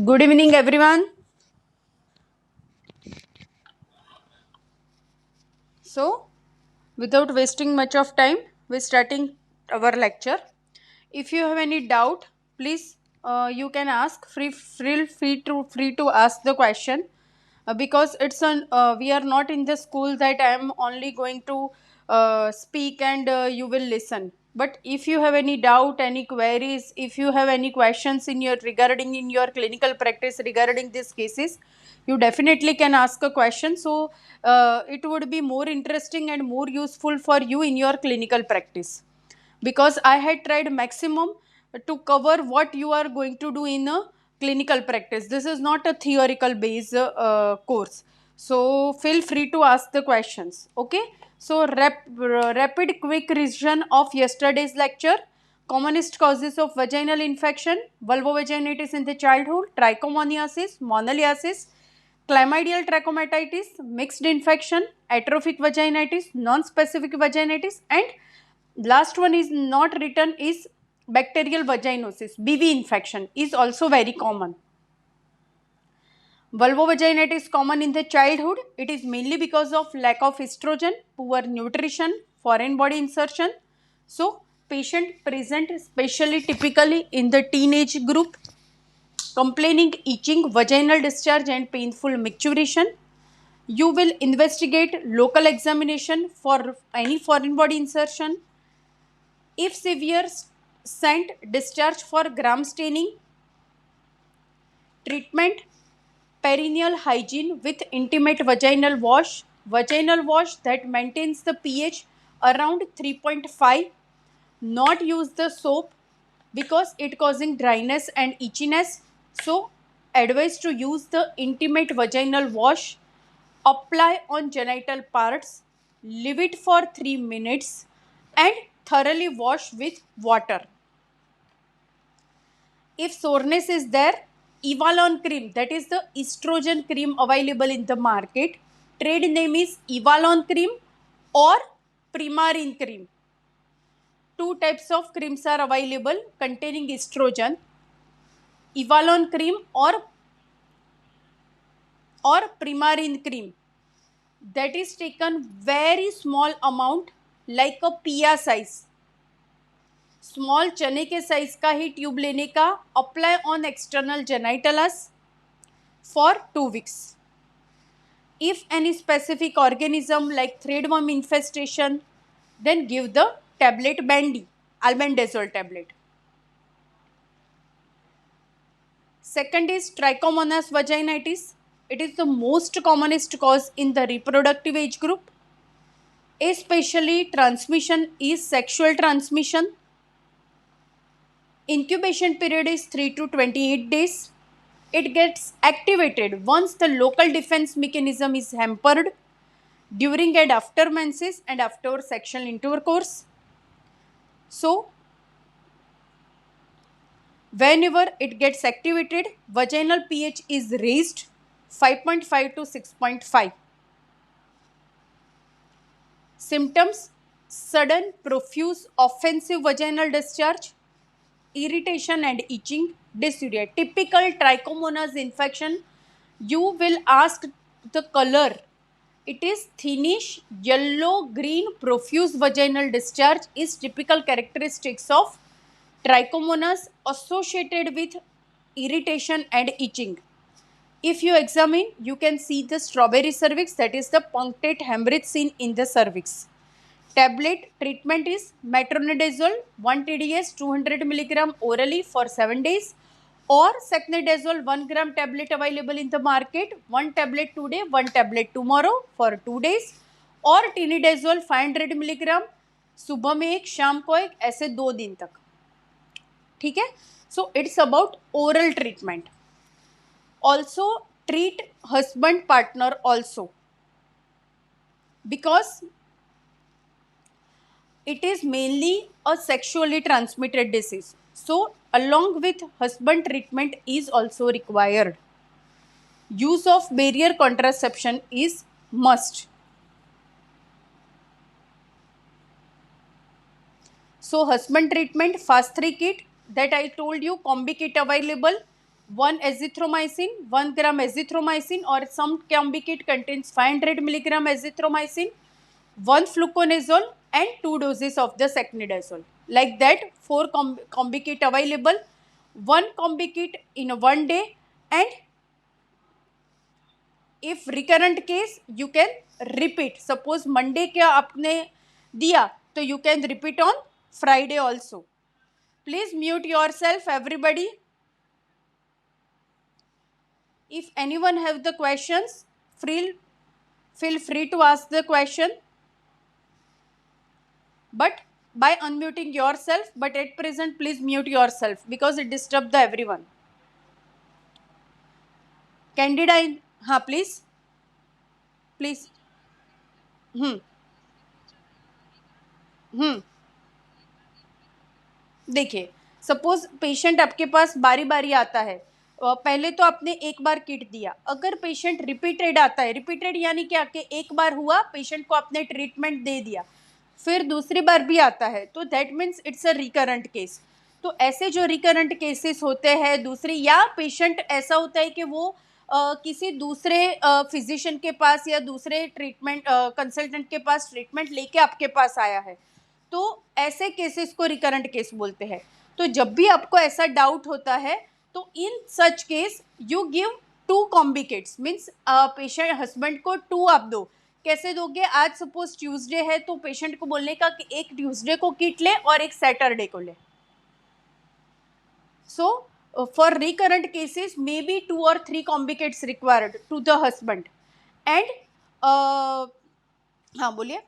Good evening, everyone. So, without wasting much of time, we're starting our lecture. If you have any doubt, please you can ask. Feel free to ask the question because we are not in the school that I am only going to speak and you will listen. But if you have any doubt, any queries, if you have any questions in your clinical practice regarding these cases, you definitely can ask a question. So it would be more interesting and more useful for you in your clinical practice, because I had tried maximum to cover what you are going to do in a clinical practice. This is not a theoretical based course. So feel free to ask the questions. Okay. So rapid quick revision of yesterday's lecture. Commonest causes of vaginal infection: vulvovaginitis in the childhood, trichomoniasis, monaliasis, chlamydial trachomatis, mixed infection, atrophic vaginitis, non-specific vaginitis, and last one is not written is bacterial vaginosis. BV infection is also very common. Vulvovaginitis is common in the childhood. It is mainly because of lack of estrogen, poor nutrition, foreign body insertion. So, patient present especially typically in the teenage group, complaining itching, vaginal discharge and painful micturition. You will investigate local examination for any foreign body insertion. If severe, sent discharge for gram staining. Treatment: perineal hygiene with intimate vaginal wash that maintains the pH around 3.5. Not use the soap because it causing dryness and itchiness. So advised to use the intimate vaginal wash. Apply on genital parts. Leave it for 3 minutes and thoroughly wash with water. If soreness is there, Evalon cream, that is the estrogen cream available in the market. Trade name is Evalon cream or Primarin cream. Two types of creams are available containing estrogen: Evalon cream or Primarin cream. That is taken very small amount, like a pea size. Small चने के size का ही tube लेने का. Apply on external genitals for 2 weeks. If any specific organism like threadworm infestation, then give the tablet Bandy, albendazole tablet. Second is Trichomonas vaginitis. It is the most commonest cause in the reproductive age group. Especially transmission is sexual transmission. Incubation period is 3 to 28 days. It gets activated once the local defense mechanism is hampered during and after menses and after sexual intercourse. So, whenever it gets activated, vaginal pH is raised 5.5 to 6.5. Symptoms: sudden, profuse, offensive vaginal discharge, irritation and itching, dysuria. Typical trichomonas infection, you will ask the color. It is thinnish, yellow, green, profuse vaginal discharge is typical characteristics of trichomonas associated with irritation and itching. If you examine, you can see the strawberry cervix, that is the punctate hemorrhage seen in the cervix. Tablet treatment is metronidazole 1 TDS 200 mg orally for 7 days, or secnidazole 1 gram tablet available in the market, 1 tablet today, 1 tablet tomorrow for 2 days, और टिनिडेजोल 500 milligram सुबह में एक शाम को एक, ऐसे 2 दिन तक. ठीक है. So it's about oral treatment. Also treat husband partner also, because it is mainly a sexually transmitted disease. So along with husband treatment is also required. Use of barrier contraception is must. So husband treatment, fast 3 kit that I told you, combi kit available, 1 azithromycin, 1 gram azithromycin, or some Combikit contains 500 milligram azithromycin, 1 fluconazole, and 2 doses of the secnidazole. Like that, 4 Combikit available, 1 Combikit in one day, and if recurrent case you can repeat. Suppose Monday क्या आपने दिया तो you can repeat on Friday also. Please mute yourself everybody. If anyone have the questions, feel free to ask the question, but by unmuting yourself. But at present please mute yourself because it disturbs the everyone. Candida in, हाँ please please. हम्म हम्म देखिए, suppose patient आपके पास बारी बारी आता है, पहले तो आपने एक बार किट दिया, अगर पेशेंट रिपीटेड आता है, रिपीटेड यानी क्या कि एक बार हुआ, पेशेंट को आपने ट्रीटमेंट दे दिया, फिर दूसरी बार भी आता है, तो that means it's a recurrent case. तो ऐसे जो रिकरेंट केसेस होते हैं दूसरी, या पेशेंट ऐसा होता है कि वो किसी दूसरे फिजिशियन के पास या दूसरे ट्रीटमेंट कंसल्टेंट के पास ट्रीटमेंट लेके आपके पास आया है, तो ऐसे केसेस को रिकरेंट केस बोलते हैं. तो जब भी आपको ऐसा डाउट होता है तो in such case you give 2 combikits, means patient husband को 2 आप दो. कैसे दोगे? आज सपोज ट्यूसडे है तो पेशेंट को बोलने का कि एक ट्यूसडे को किट ले और एक सैटरडे को ले. So for recurrent cases may be 2 or 3 combikits required to the husband. And हाँ बोलिए.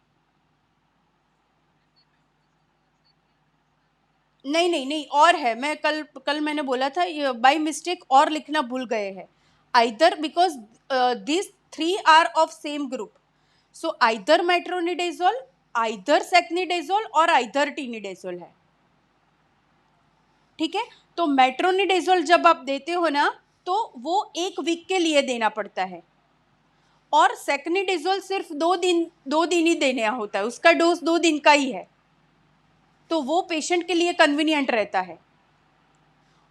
नहीं नहीं नहीं, और है, मैं कल मैंने बोला था, बाय मिस्टेक और लिखना भूल गए हैं. Either because this 3 are of same group, so either metronidazole, either secnidazole और आइदर टीनिडेजोल है. ठीक है, तो मेट्रोनिडेजोल जब आप देते हो ना तो वो 1 वीक के लिए देना पड़ता है, और सेक्निडेजोल सिर्फ 2 दिन ही देना होता है, उसका डोज 2 दिन का ही है, तो वो पेशेंट के लिए कन्वीनियंट रहता है.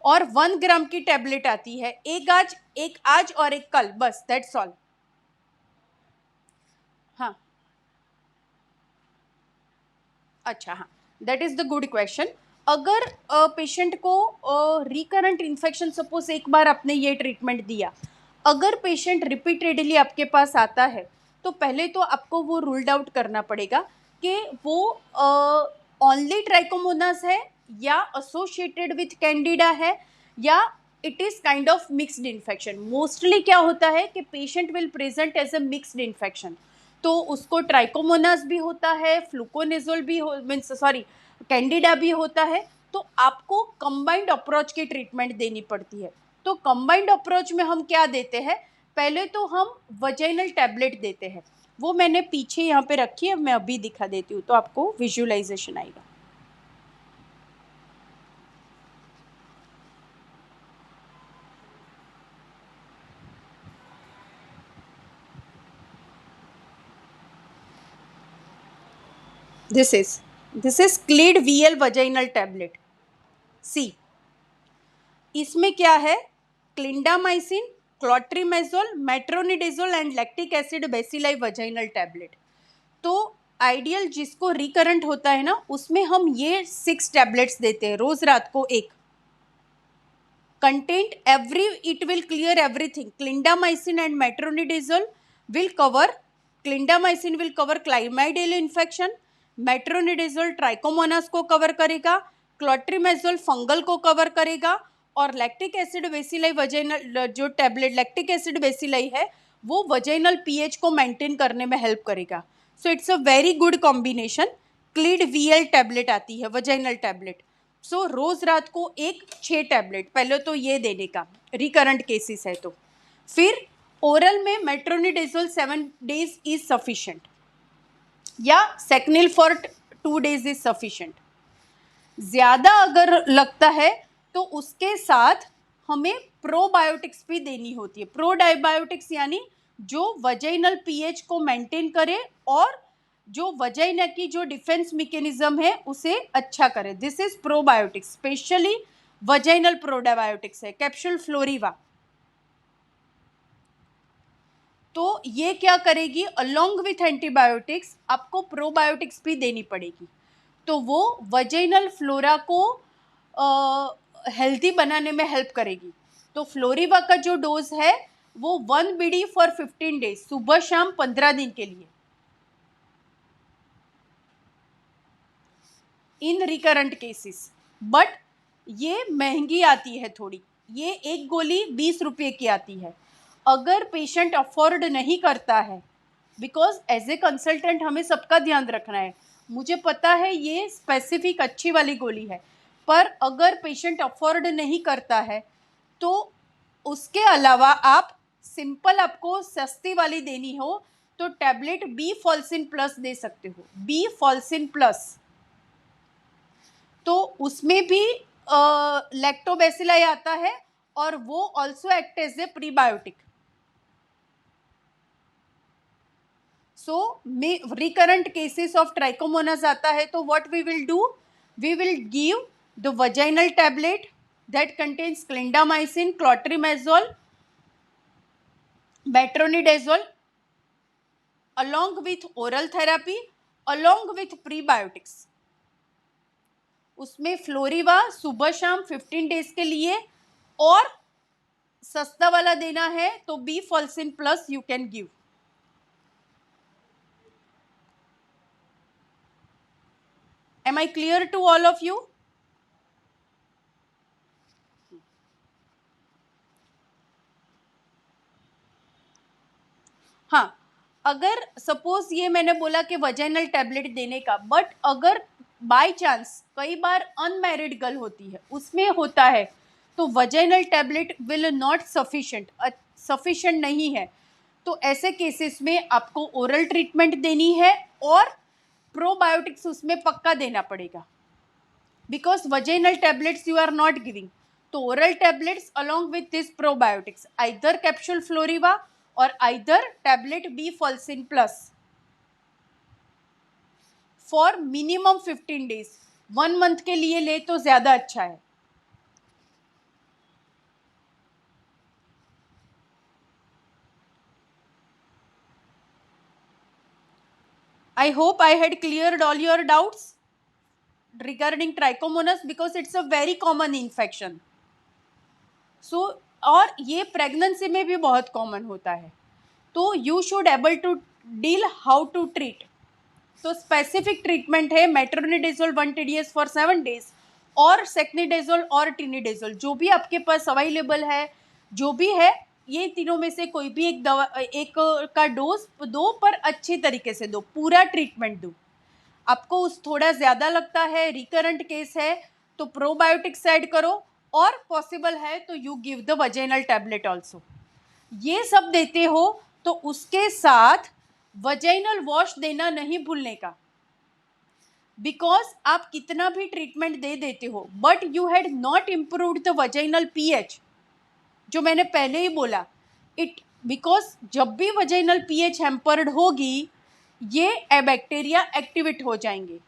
और 1 ग्राम की टैबलेट आती है, एक आज और एक कल, बस दैट्स ऑल. हाँ अच्छा, हाँ that is the good question. अगर पेशेंट को रिकरेंट इन्फेक्शन, सपोज एक बार आपने ये ट्रीटमेंट दिया, अगर पेशेंट रिपीटेडली आपके पास आता है तो पहले तो आपको वो रूल्ड आउट करना पड़ेगा कि वो ओनली ट्राइकोमोनास है या एसोसिएटेड विथ कैंडिडा है या it is kind of mixed infection. Mostly क्या होता है कि patient will present as a mixed infection, तो उसको ट्राइकोमोनास भी होता है, फ्लूकोनिजोल भी हो, मीन्स सॉरी कैंडिडा भी होता है, तो आपको कंबाइंड अप्रोच की ट्रीटमेंट देनी पड़ती है. तो कंबाइंड अप्रोच में हम क्या देते हैं? पहले तो हम वजाइनल टैबलेट देते हैं, वो मैंने पीछे यहाँ पे रखी है, मैं अभी दिखा देती हूँ तो आपको विजुअलाइजेशन आएगा. This is Clid VL vaginal tablet. See, इसमें क्या है? Clindamycin, clotrimazole, metronidazole and lactic acid bacilli vaginal tablet. तो आइडियल जिसको रिकरेंट होता है ना, उसमें हम ये 6 टैबलेट्स देते हैं, रोज रात को एक. Content every, it will clear everything. Clindamycin and metronidazole will cover, clindamycin will cover chlamydial infection, metronidazole trichomonas को कवर करेगा, क्लोट्रीमेजोल फंगल को कवर करेगा, और लैक्टिक एसिड बेसिलाई वजाइनल, जो टैबलेट लैक्टिक एसिड बेसिलाई है वो वजाइनल पीएच को maintain करने में हेल्प करेगा. So it's a very good combination. Clid VL tablet आती है, वजाइनल टैबलेट. सो रोज रात को एक 6 टैबलेट, पहले तो ये देने का, रिकरेंट केसेस है तो. फिर ओरल में मेट्रोनिडेजोल 7 days इज सफिशिएंट, या सेक्निल फॉर 2 days इज सफिशिएंट. ज़्यादा अगर लगता है तो उसके साथ हमें प्रोबायोटिक्स भी देनी होती है. प्रोडाइबायोटिक्स यानी जो वजाइनल पीएच को मेंटेन करे और जो वजाइना की जो डिफेंस मैकेनिज्म है उसे अच्छा करे. This is probiotics. Specially vaginal probiotics है, कैप्सूल फ्लोरीवा। तो ये क्या करेगी, अलोंग विथ एंटीबायोटिक्स आपको प्रोबायोटिक्स भी देनी पड़ेगी, तो वो वजाइनल फ्लोरा को हेल्दी बनाने में हेल्प करेगी। तो फ्लोरीवा का जो डोज है वो 1 BD फॉर 15 डेज, सुबह शाम 15 दिन के लिए, इन रिकरेंट केसेस। बट ये महंगी आती है थोड़ी, ये एक गोली 20 रुपये की आती है। अगर पेशेंट अफोर्ड नहीं करता है, बिकॉज एज ए कंसल्टेंट हमें सबका ध्यान रखना है, मुझे पता है ये स्पेसिफिक अच्छी वाली गोली है, पर अगर पेशेंट अफोर्ड नहीं करता है तो उसके अलावा आप सिंपल, आपको सस्ती वाली देनी हो तो टैबलेट बी फॉल्सिन प्लस दे सकते हो, बी फॉल्सिन प्लस। तो उसमें भी लैक्टोबैसिलाई आता है और वो also act as a prebiotic. So recurrent cases of trichomonas आता है तो what we will do, we will give the vaginal tablet that contains clindamycin, clotrimazole, metronidazole along with oral therapy along with prebiotics। उसमें फ्लोरीवा सुबह शाम 15 days के लिए, और सस्ता वाला देना है तो B फॉल्सिन plus you can give. Am I clear to all of you? हाँ, अगर सपोज ये मैंने बोला कि वजाइनल टैबलेट देने का, बट अगर बाय चांस कई बार अनमैरिड गर्ल होती है, उसमें होता है तो vaginal tablet will not sufficient नहीं है, तो ऐसे केसेस में आपको ओरल ट्रीटमेंट देनी है और प्रोबायोटिक्स उसमें पक्का देना पड़ेगा, because vaginal tablets you are not giving. तो oral tablets along with this probiotics, either capsule Floriva और either tablet B फॉल्सिन plus for minimum 15 days, 1 month के लिए ले तो ज्यादा अच्छा है। I hope I had cleared all your doubts regarding trichomonas because it's a very common infection. So और ये प्रेगनेंसी में भी बहुत कॉमन होता है, तो you should able to deal how to treat. तो स्पेसिफिक ट्रीटमेंट है मेट्रोनिडेजोल 1 TDS फॉर 7 डेज और सेक्निडेजोल और टिनिडेजोल, जो भी आपके पास अवेलेबल है, जो भी है, ये तीनों में से कोई भी एक दवा, एक का डोज दो, पर अच्छे तरीके से दो, पूरा ट्रीटमेंट दो। आपको उस थोड़ा ज़्यादा लगता है, रिकरेंट केस है, तो प्रोबायोटिक्स ऐड करो, और पॉसिबल है तो you give the vaginal tablet also. ये सब देते हो तो उसके साथ वजाइनल वॉश देना नहीं भूलने का, बिकॉज आप कितना भी ट्रीटमेंट दे देते हो but you had not improved the vaginal pH, जो मैंने पहले ही बोला, इट बिकॉज जब भी वजाइनल पीएच हैम्पर्ड होगी ये बैक्टीरिया एक्टिवेट हो जाएंगे।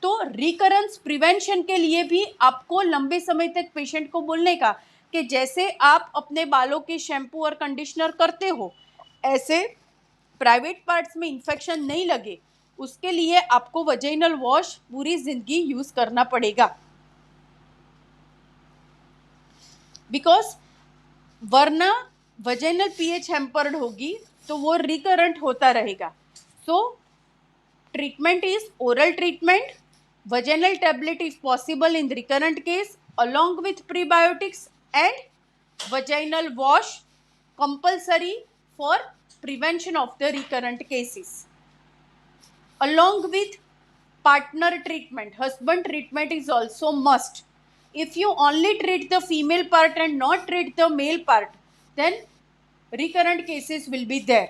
तो रिकरेंस प्रिवेंशन के लिए भी आपको लंबे समय तक पेशेंट को बोलने का कि जैसे आप अपने बालों के शैम्पू और कंडीशनर करते हो, ऐसे प्राइवेट पार्ट्स में इन्फेक्शन नहीं लगे, उसके लिए आपको वजाइनल वॉश पूरी जिंदगी यूज करना पड़ेगा, बिकॉज वरना वजाइनल पीएच हैम्पर्ड होगी तो वो रिकरेंट होता रहेगा। सो treatment is oral treatment, vaginal tablet if possible in recurrent case along with prebiotics, and vaginal wash compulsory for prevention of the recurrent cases, along with partner treatment. Husband treatment is also must. If you only treat the female part and not treat the male part, then recurrent cases will be there.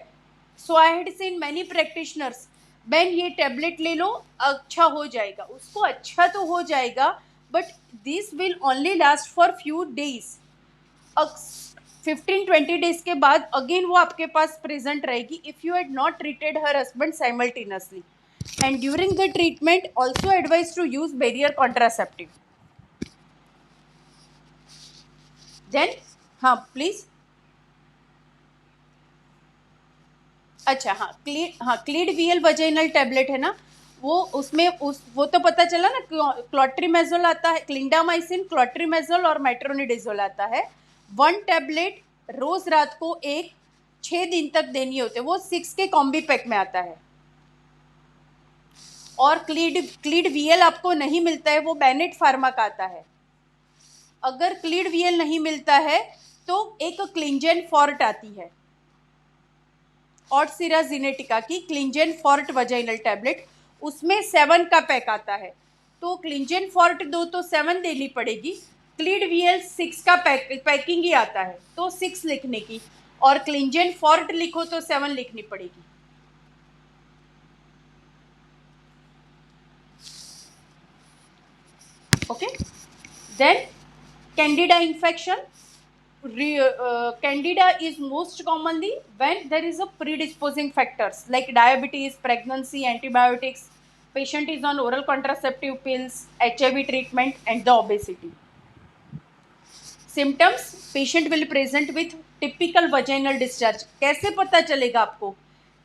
So I had seen many practitioners, बहन ये tablet ले लो अच्छा हो जाएगा, उसको अच्छा तो हो जाएगा but this will only last for few days, 15-20 days के बाद अगेन वो आपके पास प्रेजेंट रहेगी if you had not treated her husband simultaneously, and during the treatment also advise to use barrier contraceptive. Then हाँ प्लीज। अच्छा हाँ, क्लीड VL vaginal tablet है ना, वो उसमें वो तो पता चला ना, क्लॉट्रीमेजोल आता है, क्लिंडामाइसिन, क्लॉट्रीमेजोल और मेट्रोनिडेजोल आता है। 1 टैबलेट रोज रात को एक 6 दिन तक देनी होती है, वो 6 के कॉम्बी पैक में आता है। और क्लीड वीएल आपको नहीं मिलता है, वो बेनेट फार्मा का आता है। अगर क्लीड वीएल नहीं मिलता है तो एक क्लिंजन फॉर्ट आती है, ऑटसीरा जिनेटिका की क्लिंजन फॉर्ट वजाइनल टैबलेट, उसमें 7 का पैक आता है। तो क्लिंजन फॉर्ट दो तो 7 देनी पड़ेगी, क्लीड वीएल 6 का पैकिंग ही आता है तो 6 लिखने की, और क्लिंजन फॉर्ट लिखो तो 7 लिखनी पड़ेगी। Okay, then candida infection. Candida is most commonly when there is a predisposing factors like diabetes, pregnancy, antibiotics, patient is on oral contraceptive pills, HIV treatment and the obesity. Symptoms, patient will present with typical vaginal discharge. कैसे पता चलेगा आपको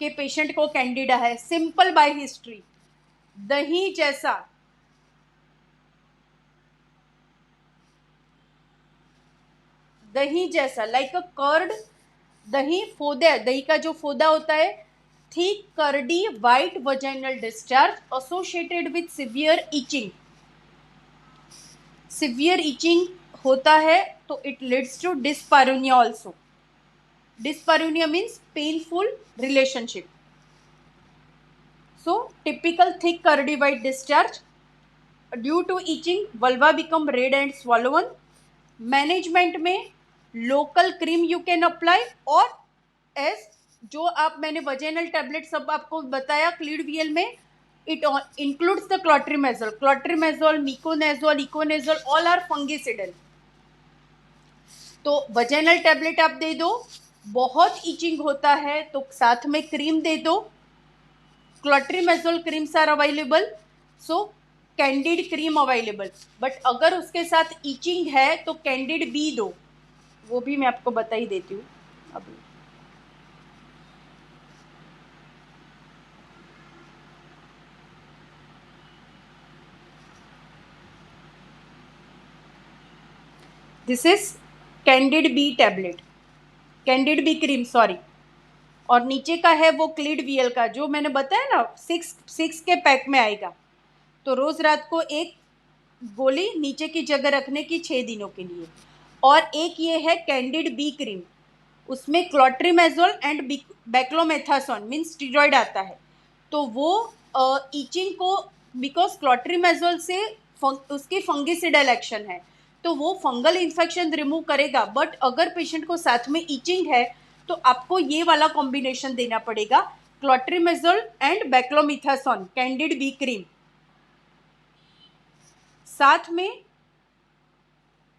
कि patient को Candida है? Simple bye history, दही जैसा, दही जैसा लाइक अ कर्ड, दही फोदा, दही का जो फोदा होता है, thick curdy white vaginal discharge associated with severe itching. Severe itching होता है तो it leads to dyspareunia also. Dyspareunia means painful relationship. So typical thick curdy white discharge, due to itching vulva become red and swollen. Management में local cream you can apply, और as जो आप मैंने vaginal tablet सब आपको बताया Clid VL में, it includes the clotrimazole, miconazole, econazole, all are फंगिसिडल। तो वजेनल टैबलेट आप दे दो, बहुत इचिंग होता है तो साथ में क्रीम दे दो, clotrimazole creams are available, so Candid cream available. But अगर उसके साथ इचिंग है तो कैंडिड बी दो, वो भी मैं आपको बता ही देती हूँ अभी। This is candid B tablet, candid B cream sorry, और नीचे का है वो क्लीड वीएल का जो मैंने बताया ना, 6 के पैक में आएगा। तो रोज रात को एक गोली नीचे की जगह रखने की 6 दिनों के लिए। और एक ये है कैंडिड बी क्रीम, उसमें क्लॉट्रीमेजोल एंड बैक्लोमेथासोन मीन स्टीरॉयड आता है। तो वो ईचिंग को, बिकॉज क्लॉट्रीमेजोल से उसकी फंगिसिडल एक्शन है तो वो फंगल इन्फेक्शन रिमूव करेगा। बट अगर पेशेंट को साथ में ईचिंग है तो आपको ये वाला कॉम्बिनेशन देना पड़ेगा, clotrimazole and beclomethasone Candid B cream. साथ में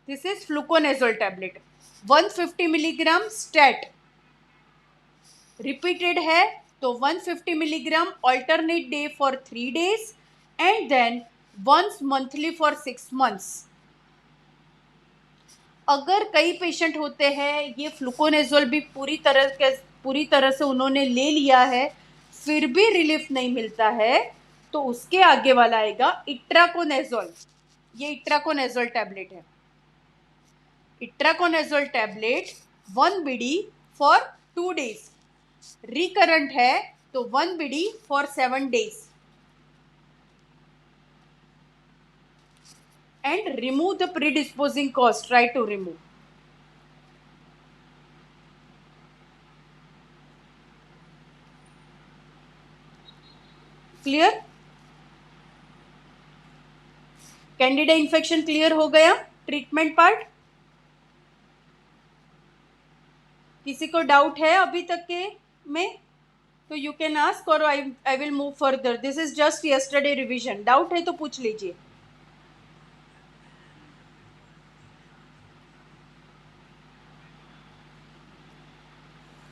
this is fluconazole tablet 150 milligram stat, repeated है तो 150 milligram alternate day for 3 days and then once monthly for 6 months। अगर कई पेशेंट होते हैं ये फ्लूकोनेजोल भी पूरी तरह से उन्होंने ले लिया है फिर भी रिलीफ नहीं मिलता है, तो उसके आगे वाला आएगा इट्राकोनेजोल। ये इट्राकोनेजोल टैबलेट है, itraconazole tablet 1 BD for 2 days, recurrent है तो 1 BD for 7 days and remove the predisposing cause, try to remove। Clear? Candida infection clear हो गया? ट्रीटमेंट पार्ट किसी को डाउट है अभी तक के में तो यू कैन आस्क और I will move further. This is just yesterday revision, doubt है तो पूछ लीजिए।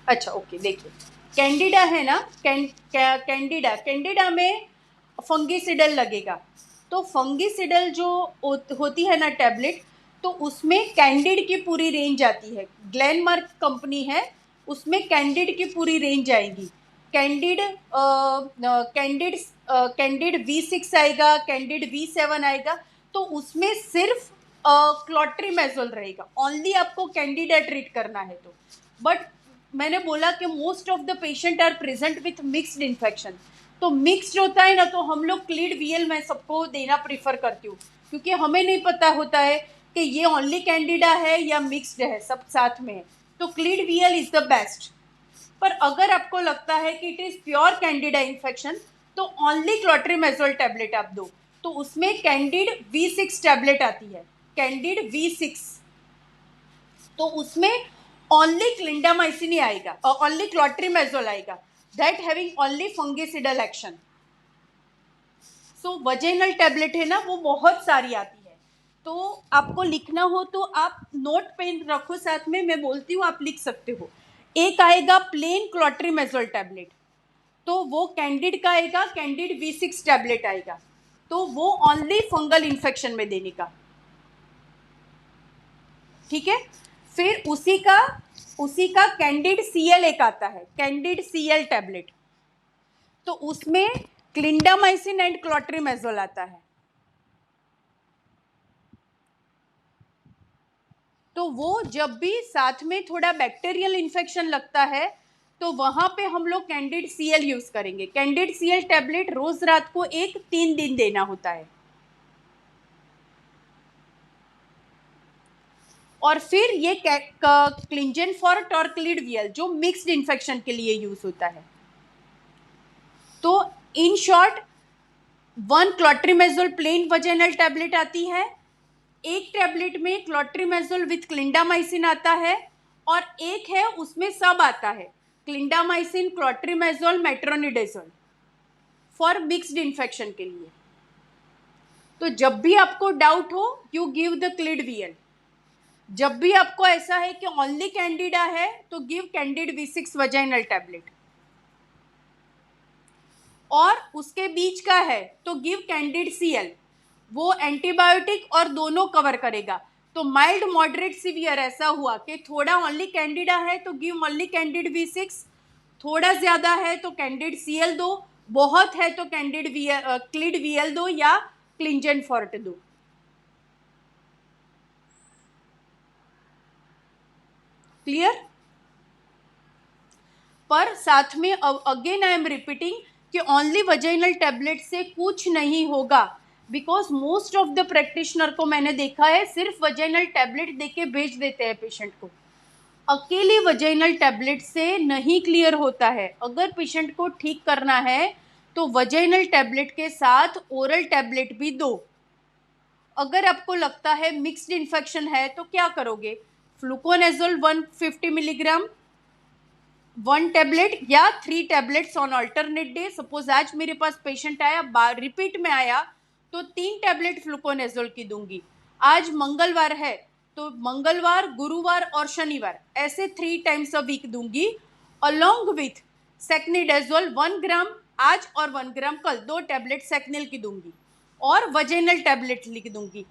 अच्छा ओके, देखिए कैंडिडा है ना, कैंडिडा में फंगिसिडल लगेगा। तो फंगिसिडल जो होती है ना टैबलेट, तो उसमें कैंडिड की पूरी रेंज आती है, ग्लेनमार्क कंपनी है, उसमें कैंडिड की पूरी रेंज आएगी। कैंडिड कैंडिड कैंडिड V6 आएगा, कैंडिड V7 आएगा, तो उसमें सिर्फ क्लोट्रीमेजोल रहेगा, ओनली आपको कैंडिडा ट्रीट करना है तो। बट मैंने बोला कि most of the patient are present with mixed infection, तो मिक्स्ड होता है ना, तो हम लोग क्लीड VL मैं सबको देना प्रीफर करती हूँ, क्योंकि हमें नहीं पता होता है कि ये ओनली कैंडिडा है या मिक्स्ड है, सब साथ में है, तो क्लीड VL इज द बेस्ट। पर अगर आपको लगता है कि it is pure Candida infection, तो ओनली क्लोट्रीमेजोल टैबलेट आप दो, तो उसमें कैंडिड V6 टैबलेट आती है, कैंडिड V6, तो उसमें ओनली क्लिंडामाइसिन ही आएगा और ओनली क्लोट्रीमेजोल आएगा, that having only fungicidal action. So vaginal tablet है ना, वो बहुत सारी आती है, तो आपको लिखना हो तो आप नोट पेन रखो साथ में, मैं बोलती हूँ आप लिख सकते हो। एक आएगा प्लेन क्लोट्रीमेजोल टैबलेट, तो वो कैंडिड का आएगा, कैंडिड V6 टैबलेट आएगा, तो वो ओनली फंगल इन्फेक्शन में देने का, ठीक है। फिर उसी का कैंडिड CL एक आता है, कैंडिड CL टैबलेट, तो उसमें क्लिंडामाइसिन एंड क्लोट्रीमेजोल आता है, तो वो जब भी साथ में थोड़ा बैक्टीरियल इन्फेक्शन लगता है तो वहां पे हम लोग कैंडिड CL यूज करेंगे। कैंडिड CL टैबलेट रोज रात को 3 दिन देना होता है। और फिर ये क्लिंजन फॉर्ट और क्लीड VL जो मिक्स्ड इन्फेक्शन के लिए यूज होता है। तो इन शॉर्ट 1 क्लोट्रीमेजोल प्लेन वजेनल टैबलेट आती है, एक टैबलेट में क्लोट्रीमेजोल विथ क्लिंडामाइसिन आता है, और एक है उसमें सब आता है, clindamycin, clotrimazole, मेट्रोनिडेजोल, for mixed infection के लिए। तो जब भी आपको डाउट हो यू गिव द क्लीड VL, जब भी आपको ऐसा है कि ओनली कैंडिडा है तो give candid V6 vaginal tablet, और उसके बीच का है तो गिव कैंडिड CL, वो एंटीबायोटिक और दोनों कवर करेगा। तो माइल्ड मॉडरेट सीवियर ऐसा हुआ कि थोड़ा ओनली कैंडिडा है तो गिव ओनली कैंडिड V6, थोड़ा ज्यादा है तो कैंडिड CL दो, बहुत है तो कैंडिड क्लीड VL दो या क्लिंजन फॉर्ट दो। क्लियर? पर साथ में अगेन आई एम रिपीटिंग कि ओनली वजाइनल टैबलेट से कुछ नहीं होगा, because most of the practitioner को मैंने देखा है सिर्फ वजाइनल टैबलेट देके भेज देते हैं पेशेंट को। अकेले वजाइनल टैबलेट से नहीं क्लियर होता है। अगर पेशेंट को ठीक करना है तो वजाइनल टैबलेट के साथ ओरल टैबलेट भी दो। अगर आपको लगता है मिक्स्ड इन्फेक्शन है तो क्या करोगे, फ्लूकोनेजोल 150 मिलीग्राम 1 टैबलेट या 3 tablets on alternate day. Suppose आज मेरे पास पेशेंट आया, रिपीट में आया, तो 3 टैबलेट फ्लूकोनेजोल की दूंगी। आज मंगलवार है तो मंगलवार, गुरुवार और शनिवार ऐसे 3 टाइम्स अ वीक दूंगी, अलोंग विथ सेक्निडेजोल 1 ग्राम आज और 1 ग्राम कल, 2 टैबलेट सेक्निल की दूंगी और वजेनल टैबलेट लिख दूंगी।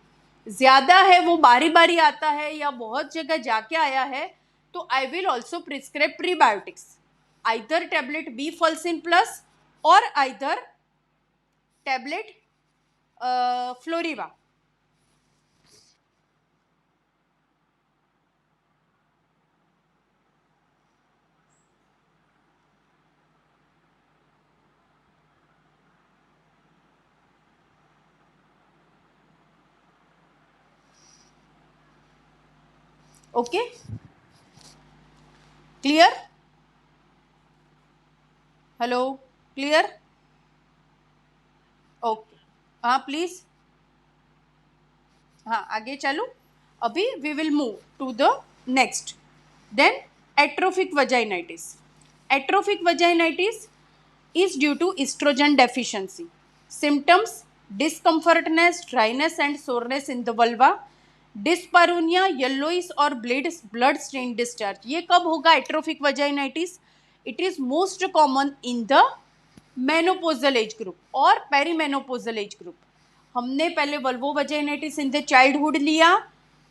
ज्यादा है वो बारी बारी आता है या बहुत जगह जाके आया है तो I will also prescribe prebiotics, either tablet B फॉल्सिन plus और either tablet Floriva. Okay, clear? Hello, clear? Okay, हाँ प्लीज, हाँ आगे चलो। अभी we will move to the next. Then atrophic vaginitis. Atrophic vaginitis is due to estrogen deficiency. Symptoms: discomfortness, dryness and soreness in the vulva, dyspareunia, yellowish और blood stained discharge. ये कब होगा atrophic vaginitis? It is most common in the menopausal age group और perimenopausal age group. हमने पहले vulvo vaginitis in the childhood लिया,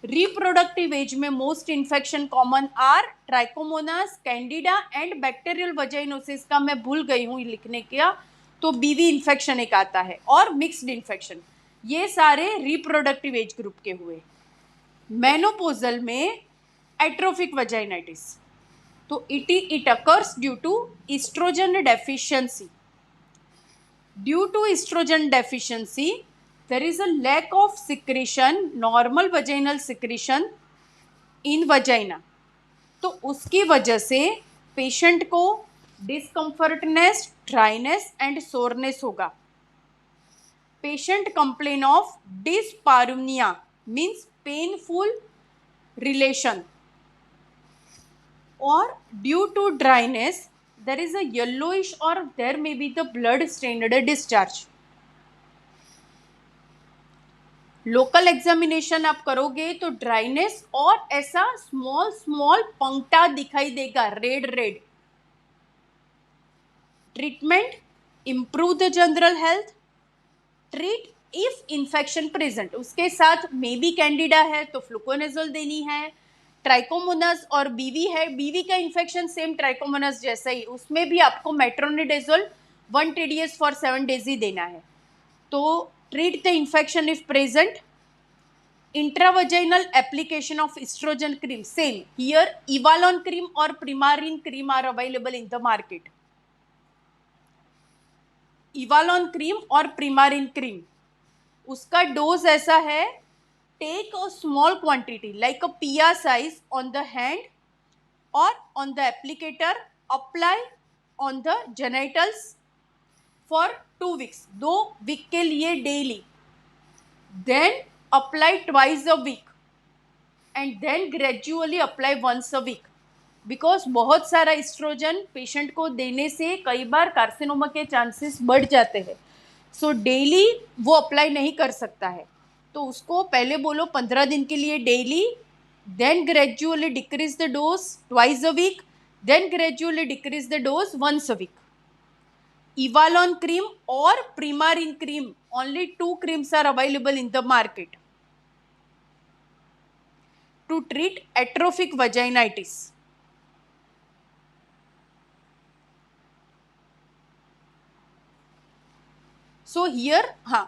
reproductive age में most infection common are trichomonas, candida and bacterial vaginosis का मैं भूल गई हूँ लिखने का, तो बीवी इन्फेक्शन एक आता है और मिक्स्ड इन्फेक्शन। ये सारे रिप्रोडक्टिव एज ग्रुप के हुए। मेनोपोजल में एट्रोफिक वजाइनाइटिस, तो it occurs due to estrogen deficiency. Due to estrogen deficiency there is a lack of secretion, normal vaginal secretion in vagina, तो उसकी वजह से पेशेंट को डिस्कम्फर्टनेस, ड्राइनेस एंड सोरनेस होगा। Patient complain of dyspareunia means painful relation, और due to dryness there is a yellowish or there may be the blood stained discharge। Local examination आप करोगे तो ड्राइनेस और ऐसा स्मॉल स्मॉल पंक्टा दिखाई देगा, red red. Treatment, improve the general health, treat if infection present, उसके साथ may be Candida है तो फ्लुकोनाजोल देनी है। ट्राइकोमोनास और बीवी है, बीवी का इन्फेक्शन सेम ट्राइकोमोनास जैसा ही, उसमें भी आपको मेट्रोनिडाजोल 1 TDS फॉर 7 days ही देना है। तो treat the infection if present। Intravaginal application of estrogen cream, same here Evalon cream or Primarin cream are available in the market। Evalon cream और Primarin cream, उसका dose ऐसा है, take a small quantity like a pea size on the hand or on the applicator, apply on the genitals for 2 weeks, 2 week के लिए daily, then apply twice a week and then gradually apply once a week. Because बहुत सारा oestrogen patient को देने से कई बार carcinoma के chances बढ़ जाते हैं, सो डेली वो अप्लाई नहीं कर सकता है, तो उसको पहले बोलो 15 दिन के लिए daily, then gradually decrease the dose twice a week, then gradually decrease the dose once a week. Evalon cream or Primarin cream, only 2 creams are available in the market to treat atrophic vaginitis। So here हाँ,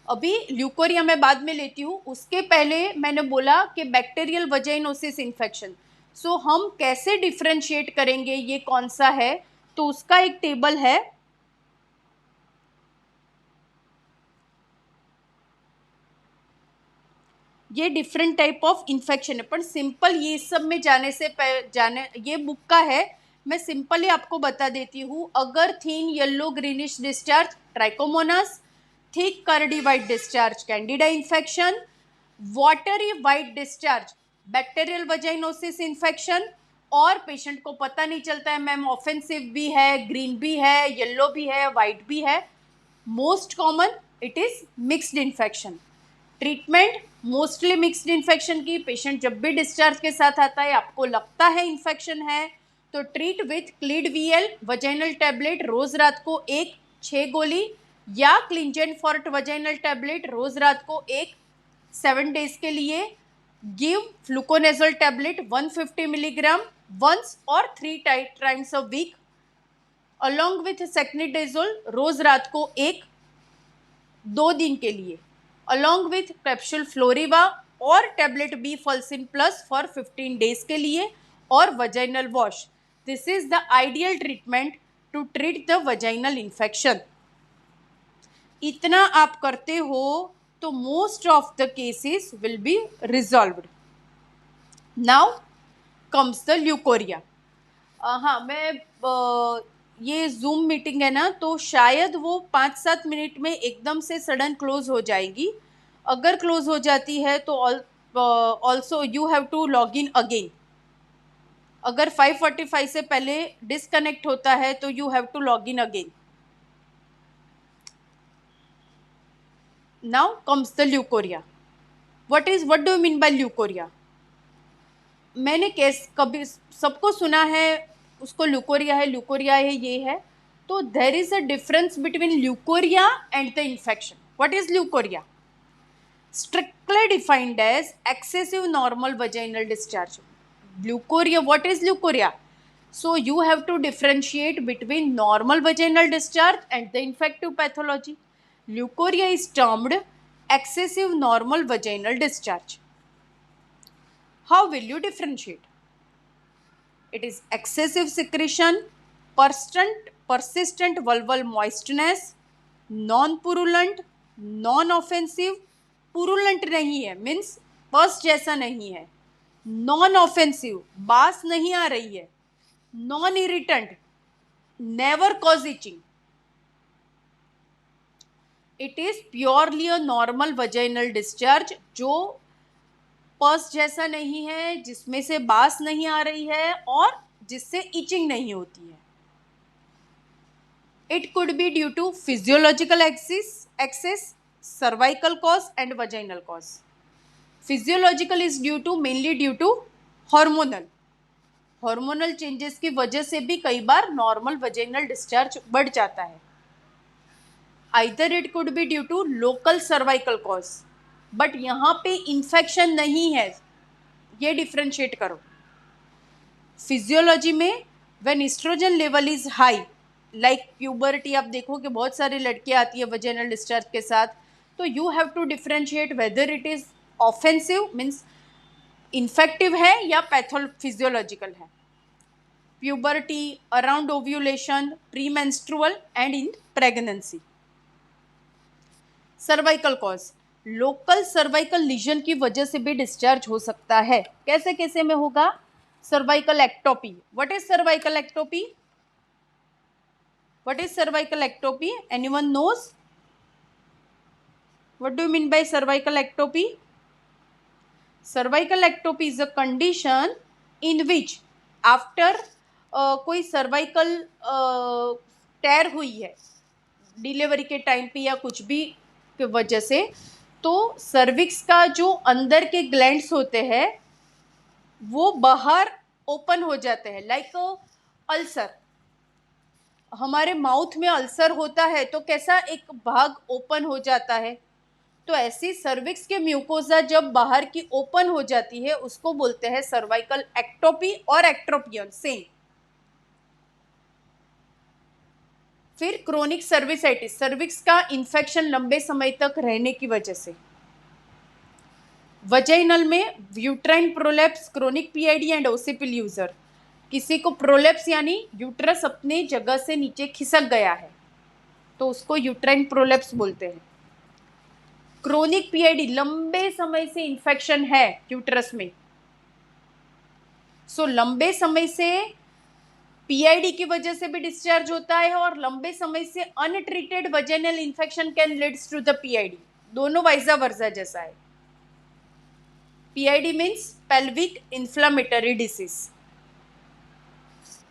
अभी leucorrhoea मैं बाद में लेती हूँ, उसके पहले मैंने बोला कि बैक्टीरियल वजाइनोसिस इन्फेक्शन। सो हम कैसे डिफ्रेंशिएट करेंगे ये कौन सा है, तो उसका एक टेबल है। ये डिफरेंट टाइप ऑफ इन्फेक्शन है, पर सिंपल ये सब में जाने से ये बुक का है, मैं सिंपली आपको बता देती हूँ। अगर thin yellow greenish discharge trichomonas, thick curdy white discharge candida infection, watery white discharge bacterial vaginosis infection, और पेशेंट को पता नहीं चलता है मैम ऑफेंसिव भी है, ग्रीन भी है, येलो भी है, वाइट भी है, most common it is mixed infection. Treatment mostly mixed infection की, पेशेंट जब भी डिस्चार्ज के साथ आता है आपको लगता है इन्फेक्शन है, तो treat with Clid VL vaginal tablet, रोज रात को 6 गोली, या क्लिंजेन फॉर्ट वजाइनल टैबलेट रोज रात को 7 days के लिए। Give fluconazole tablet 150 milligram once और 3 times a week along with सेक्निडाजोल रोज रात को 2 दिन के लिए, along with कैप्सूल फ्लोरिवा और tablet B फॉल्सिन plus for 15 days के लिए, और vaginal wash. This is the ideal treatment to treat the vaginal infection. इतना आप करते हो तो most of the cases will be resolved. Now comes the leucorrhoea. हाँ, मैं ये जूम मीटिंग है ना, तो शायद वो 5-7 मिनट में एकदम से सडन क्लोज हो जाएगी। अगर क्लोज हो जाती है तो also you have to log in again. अगर 5:45 से पहले डिस्कनेक्ट होता है तो you have to log in again. Now comes the leucorrhoea. What do you mean by leucorrhoea? मैंने कभी सबको सुना है उसको ल्यूकोरिया है ये है, तो there is a difference between leucorrhoea and the infection. What is leucorrhoea? strictly defined as excessive normal vaginal discharge. Leukorrhea, what is leukorrhea? So you have to differentiate between normal vaginal discharge and the infective pathology. Leukorrhea is termed excessive normal vaginal discharge. How will you differentiate? It is excessive secretion, persistent vulval moistness, non-purulent, non-offensive, purulent नहीं है means पस जैसा नहीं है, non offensive बास नहीं आ रही है, non irritant, never cause itching. It is purely a normal vaginal discharge जो पस जैसा नहीं है, जिसमें से बास नहीं आ रही है और जिससे इचिंग नहीं होती है. It could be due to physiological excess, cervical cause and vaginal cause. Physiological is mainly due to hormonal changes की वजह से भी कई बार नॉर्मल वजाइनल डिस्चार्ज बढ़ जाता है. Either it could be due to local cervical cause, but यहाँ पे इन्फेक्शन नहीं है, ये डिफ्रेंशिएट करो. फिजियोलॉजी में when estrogen level is high, like puberty, आप देखो कि बहुत सारी लड़कियां आती है वजाइनल डिस्चार्ज के साथ, तो you have to differentiate whether it is offensive means infective है या फिजियोलॉजिकल है. Puberty, around ovulation, premenstrual and in pregnancy. Cervical cause, local cervical lesion की वजह से भी डिस्चार्ज हो सकता है. कैसे कैसे में होगा? Cervical ectopy. What is cervical ectopy? What is cervical ectopy? Anyone knows? What do you mean by cervical ectopy? Cervical ectopy is a condition in which after कोई सर्वाइकल टेयर हुई है डिलीवरी के टाइम पे या कुछ भी की वजह से, तो सर्विक्स का जो अंदर के ग्लैंड्स होते हैं वो बाहर ओपन हो जाते हैं. लाइक अल्सर, हमारे माउथ में अल्सर होता है तो कैसा एक भाग ओपन हो जाता है, तो ऐसी सर्विक्स के म्यूकोजा जब बाहर की ओपन हो जाती है उसको बोलते हैं सर्वाइकल एक्टोपी और एक्ट्रोपियन सेम. फिर क्रोनिक सर्विसाइटिस, सर्विक्स का इन्फेक्शन लंबे समय तक रहने की वजह से. वजाइनल में uterine prolapse, chronic PID and ओसिपिल्यूजर. किसी को प्रोलेप्स यानी यूट्रस अपने जगह से नीचे खिसक गया है तो उसको यूट्राइन प्रोलेप्स बोलते हैं. क्रोनिक पीआईडी, लंबे समय से इन्फेक्शन है यूट्रस में, सो लंबे समय से पीआईडी की वजह से भी डिस्चार्ज होता है और लंबे समय से untreated vaginal infection can leads to the PID. दोनों वाइजा वर्जा जैसा है. PID means pelvic inflammatory disease.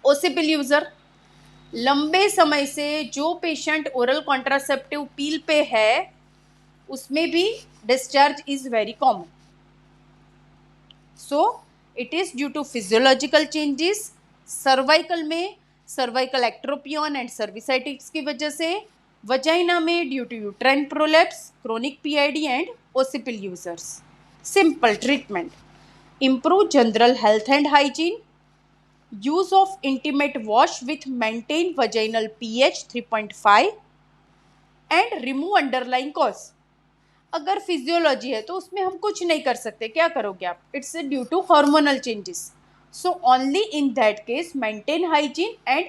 ओसिपिल्यूजर, लंबे समय से जो पेशेंट ओरल कॉन्ट्रासेप्टिव पील पे है उसमें भी discharge is very common. So it is due to physiological changes. Cervical में सर्वाइकल एक्ट्रोपियन एंड सर्विसाइटिस की वजह से, वजाइना में due to uterine prolapse, chronic PID and ओसिपिल्यूजर्स. Simple treatment: improve general health and hygiene, use of intimate wash with maintained vaginal pH 3.5 and remove underlying cause. अगर physiology है तो उसमें हम कुछ नहीं कर सकते, क्या करोगे आप? It's due to hormonal changes, so only in that case maintain hygiene and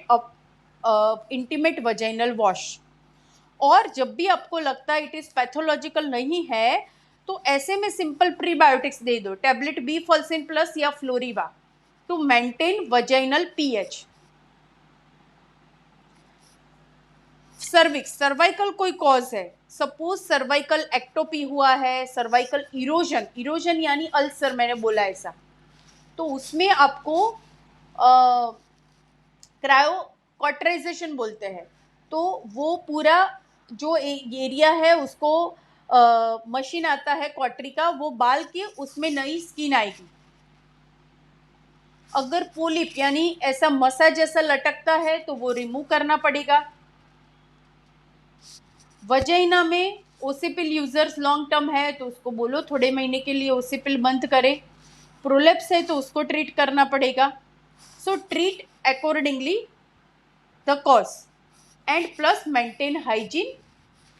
intimate vaginal wash. और जब भी आपको लगता है इट इज पैथोलॉजिकल नहीं है तो ऐसे में सिंपल प्रीबायोटिक्स दे दो, टैबलेट बी फॉल्सिन प्लस या Floriva to maintain vaginal pH. Cervix, cervical कोई कॉज है, सपोज सर्वाइकल एक्टोपी हुआ है, सर्वाइकल इरोजन, इरोजन यानी अल्सर मैंने बोला ऐसा, तो उसमें आपको क्रायो कॉटराइजेशन बोलते हैं. तो वो पूरा जो एरिया है उसको मशीन आता है कॉटरी का, वो बाल के उसमें नई स्किन आएगी. अगर पोलिप यानी ऐसा मसा जैसा लटकता है तो वो रिमूव करना पड़ेगा. वजाइना में ओसिपिल यूजर्स लॉन्ग टर्म है तो उसको बोलो थोड़े महीने के लिए ओसिपिल बंद करे, प्रोलेप्स है तो उसको ट्रीट करना पड़ेगा. So treat accordingly the cause and plus maintain hygiene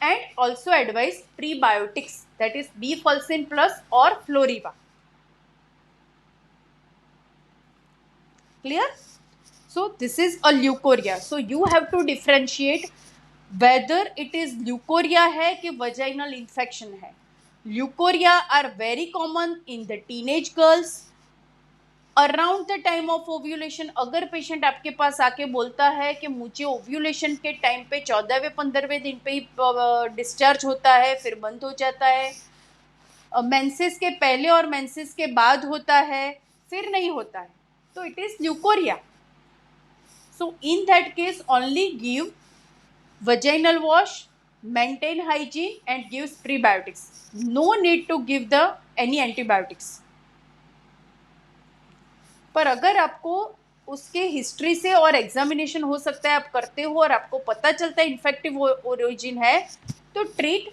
and also advise prebiotics, that is B-Fulcin plus or Floriva. Clear? So this is a leukorrhea. So you have to differentiate whether it is leukorrhea है कि vaginal infection है. Leukorrhea are very common in the teenage girls. Around the time of ovulation, अगर patient आपके पास आके बोलता है कि मुझे ओव्यूलेशन के टाइम पे 14वें 15वें दिन पे ही डिस्चार्ज होता है, फिर बंद हो जाता है, मेंसेस के पहले और मेंसेस के बाद होता है, फिर नहीं होता है, तो it is leucorrhoea. So in that case only give vaginal wash, maintain hygiene and gives prebiotics. No need to give the any antibiotics. पर अगर आपको उसके हिस्ट्री से और एग्जामिनेशन हो सकता है आप करते हो और आपको पता चलता है इन्फेक्टिव ओरिजिन है, तो treat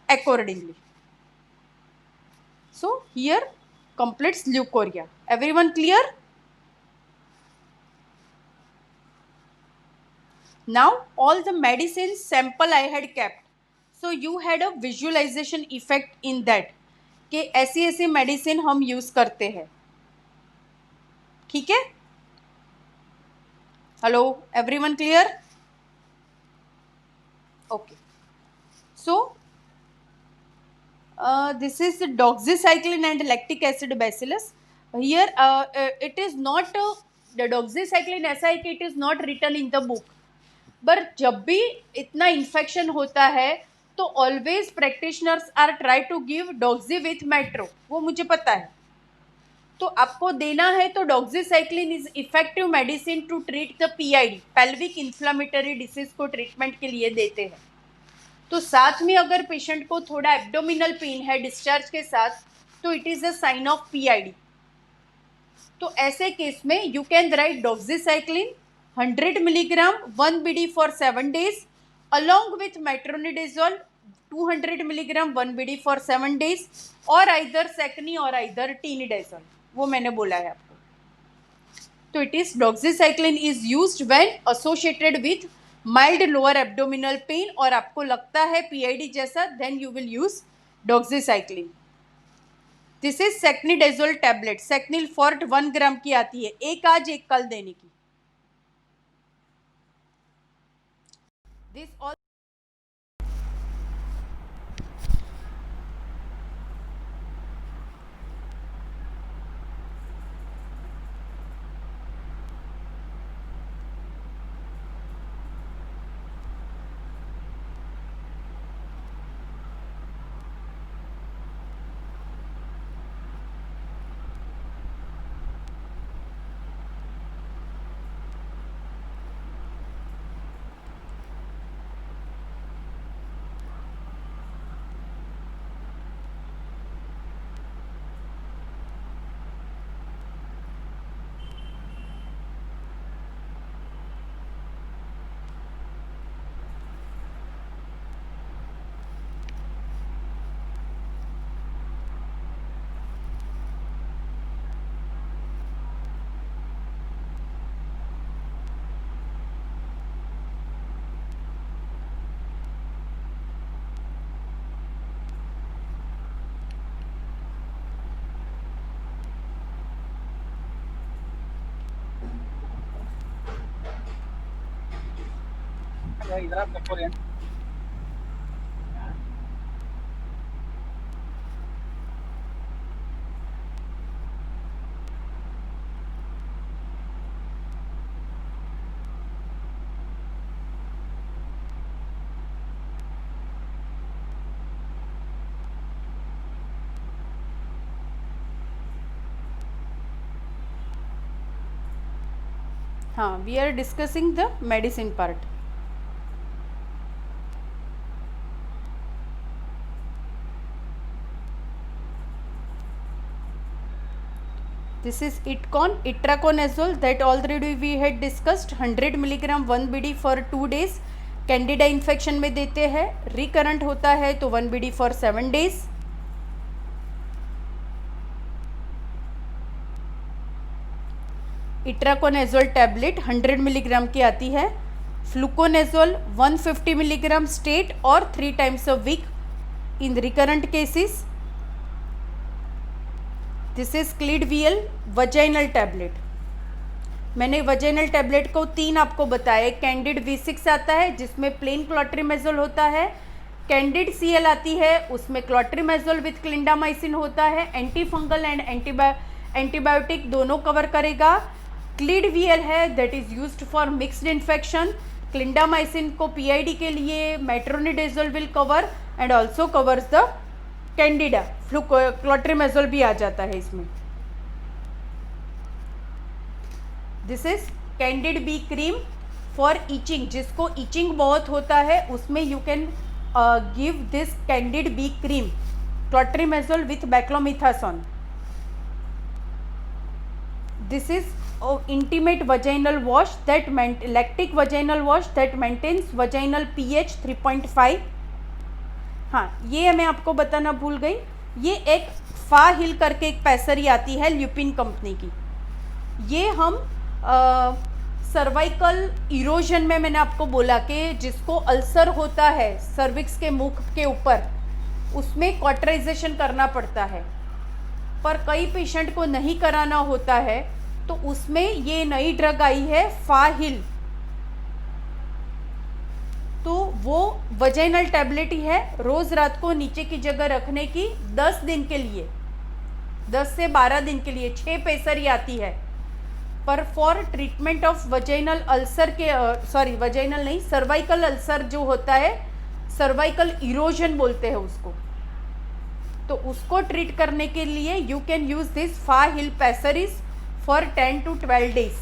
accordingly. So here completes leukorrhea. Everyone clear? Now all the medicines sample I had kept. So you had a visualization effect in that कि ऐसी ऐसी मेडिसिन हम यूज करते हैं. ठीक है? Hello, everyone clear? Okay. So this is doxycycline and lactic acid bacillus. Here it is not the doxycycline ऐसा है कि it is not written in the book. पर जब भी इतना इन्फेक्शन होता है तो always practitioners are try to give doxy with metro, वो मुझे पता है. तो आपको देना है तो doxycycline is effective medicine to treat the PID, pelvic inflammatory disease को ट्रीटमेंट के लिए देते हैं. तो साथ में अगर पेशेंट को थोड़ा एब्डोमिनल पेन है डिस्चार्ज के साथ तो it is a sign of PID. तो ऐसे केस में you can write doxycycline 100 milligram 1 BD for 7 days along with metronidazole 200 milligram 1 BD for 7 days or either secni or either tinidazole, वो मैंने बोला है आपको. तो it is doxycycline is used when associated with mild lower abdominal pain और आपको लगता है PID जैसा, then you will use doxycycline. This is secnidazole tablet, secnil fort 1 ग्राम की आती है, एक आज एक कल देने की. This all इधर आप देखो रे. हाँ, we are discussing the medicine part. This is itraconazole that already we had discussed 100 milligram 1 BD for 2 days candida infection में देते हैं, रिकरेंट होता है तो 1 BD for 7 days। Itraconazole tablet 100 milligram की आती है। फ्लूकोनेजोल 150 मिलीग्राम स्टेट और 3 times a week इन recurrent cases. This is Clid VL vaginal tablet. मैंने वजाइनल टैबलेट को 3 आपको बताया। कैंडिड V6 आता है जिसमें प्लेन क्लोट्रीमेजोल होता है, कैंडिड CL आती है उसमें क्लोट्रीमेजोल विथ क्लिंडामाइसिन होता है। एंटी फंगल एंड एंटीबायोटिक दोनों कवर करेगा। क्लिडवियल है that is used for mixed infection. Clindamycin को PID के लिए metronidazole will cover and also covers the candida. Clotrimazole भी आ जाता है इसमें। This is Candid B cream for itching. जिसको ईचिंग बहुत होता है उसमें you can give this Candid B cream, clotrimazole with beclomethasone. This is intimate vaginal wash that lactic vaginal wash that maintains vaginal pH 3.5। हाँ, ये मैं आपको बताना भूल गई, ये एक फा हिल करके एक पैसरी आती है ल्यूपिन कंपनी की। ये हम सर्वाइकल इरोजन में मैंने आपको बोला कि जिसको अल्सर होता है सर्विक्स के मुख के ऊपर, उसमें कॉटराइजेशन करना पड़ता है, पर कई पेशेंट को नहीं कराना होता है, तो उसमें ये नई ड्रग आई है फाहिल। तो वो वजाइनल टैबलेट ही है, रोज रात को नीचे की जगह रखने की 10 दिन के लिए, 10 से 12 दिन के लिए 6 पैसरी आती है। पर for treatment of vaginal ulcer के वजाइनल नहीं, सर्वाइकल अल्सर जो होता है, सर्वाइकल इरोजन बोलते हैं उसको, तो उसको ट्रीट करने के लिए यू कैन यूज दिस फाहिल pessaries for 10 to 12 days।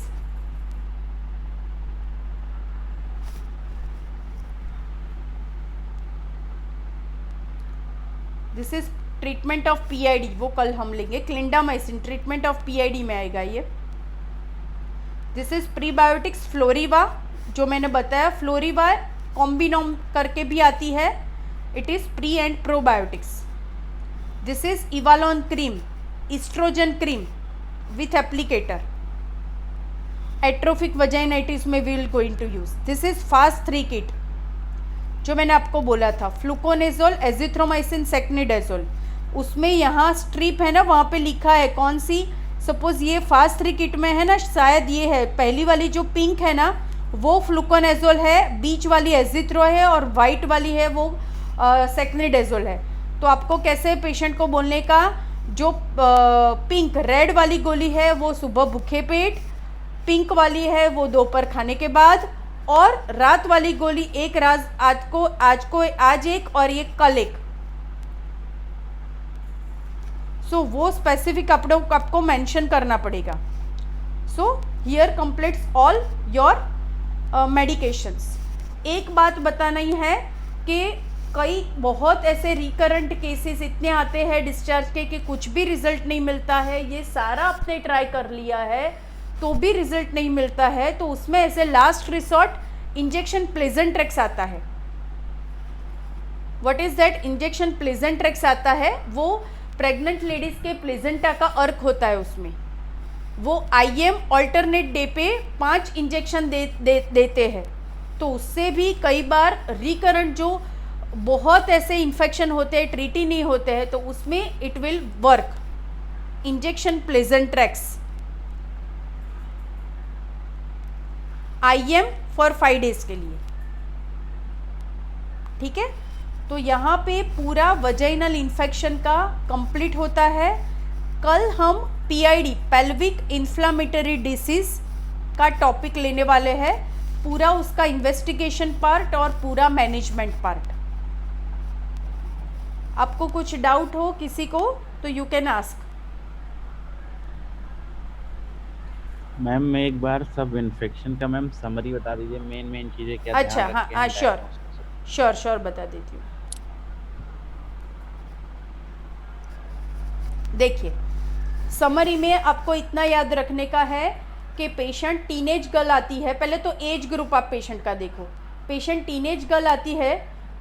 This is treatment of PID, वो कल हम लेंगे। क्लिंडामाइसिन ट्रीटमेंट ऑफ PID में आएगा ये। दिस इज प्रीबायोटिक्स फ्लोरिवा, जो मैंने बताया फ्लोरिवा कॉम्बिनोम करके भी आती है, it is pre and probiotics. This is Evalon cream, estrogen cream with applicator। Atrophic vaginitis में we will going to use. This is fast 3 kit जो मैंने आपको बोला था, फ्लूकोनेजोल, एजिथ्रोमाइसिन, सेक्निडेजोल। उसमें यहाँ स्ट्रिप है ना, वहाँ पे लिखा है कौन सी। सपोज ये फास्ट 3 किट में है ना, शायद ये है पहली वाली जो पिंक है ना, वो फ्लूकोनेजोल है, बीच वाली एजिथ्रो है और वाइट वाली है वो सेक्निडेजोल है। तो आपको कैसे पेशेंट को बोलने का, जो पिंक रेड वाली गोली है वो सुबह भूखे पेट, पिंक वाली है वो दोपहर खाने के बाद, और रात वाली गोली एक आज एक और ये कल एक। सो वो स्पेसिफिक आपको मेंशन करना पड़ेगा। So here completes all your medications. एक बात बताना ही है कि कई बहुत ऐसे रिकरेंट केसेस इतने आते हैं डिस्चार्ज के कि कुछ भी रिजल्ट नहीं मिलता है। ये सारा आपने ट्राई कर लिया है तो भी रिजल्ट नहीं मिलता है, तो उसमें ऐसे लास्ट रिसोर्ट इंजेक्शन प्लेजेंट्रेक्स आता है। What is that? इंजेक्शन प्लेजेंट्रेक्स आता है, वो प्रेग्नेंट लेडीज के प्लेजेंटा का अर्क होता है। उसमें वो IM ऑल्टरनेट डे पे 5 इंजेक्शन देते हैं। तो उससे भी कई बार रिकरेंट जो बहुत ऐसे इन्फेक्शन होते हैं, ट्रीट ही नहीं होते हैं, तो उसमें it will work injection Placentrex IM for 5 days के लिए। ठीक है, तो यहाँ पे पूरा वजाइनल इन्फेक्शन का कंप्लीट होता है। कल हम PID पेल्विक इन्फ्लामेटरी डिसीज का टॉपिक लेने वाले हैं, पूरा उसका इन्वेस्टिगेशन पार्ट और पूरा मैनेजमेंट पार्ट। आपको कुछ डाउट हो किसी को तो यू कैन आस्क। मैम मैं एक बार सब इन्फेक्शन का मैम समरी बता दीजिए, मेन चीज़ें क्या अच्छा, हाँ श्योर बता देती हूँ। देखिए, समरी में आपको इतना याद रखने का है कि पेशेंट टीनेज गर्ल आती है। पहले तो एज ग्रुप आप पेशेंट का देखो, पेशेंट टीनेज गर्ल आती है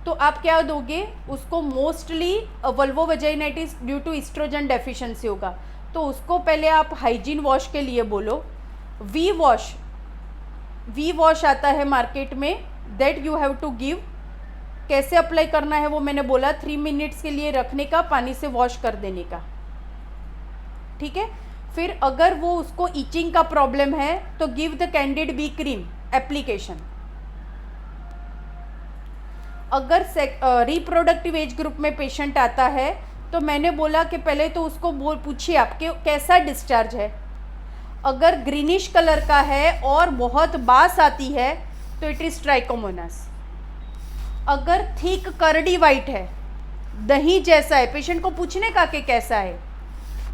तो आप क्या दोगे उसको? Mostly vulvo vaginitis due to estrogen deficiency होगा, तो उसको पहले आप हाइजीन वॉश के लिए बोलो। वी वॉश आता है मार्केट में, that you have to give. कैसे अप्लाई करना है वो मैंने बोला, 3 मिनट्स के लिए रखने का, पानी से वॉश कर देने का, ठीक है। फिर अगर वो उसको इचिंग का प्रॉब्लम है तो give the Candid B cream application. अगर रिप्रोडक्टिव एज ग्रुप में पेशेंट आता है तो मैंने बोला कि पहले तो उसको पूछिए आपके कैसा डिस्चार्ज है। अगर ग्रीनिश कलर का है और बहुत बास आती है तो इट इज़ ट्राइकोमोनास। अगर थिक कर्डी वाइट है, दही जैसा है, पेशेंट को पूछने का कि कैसा है,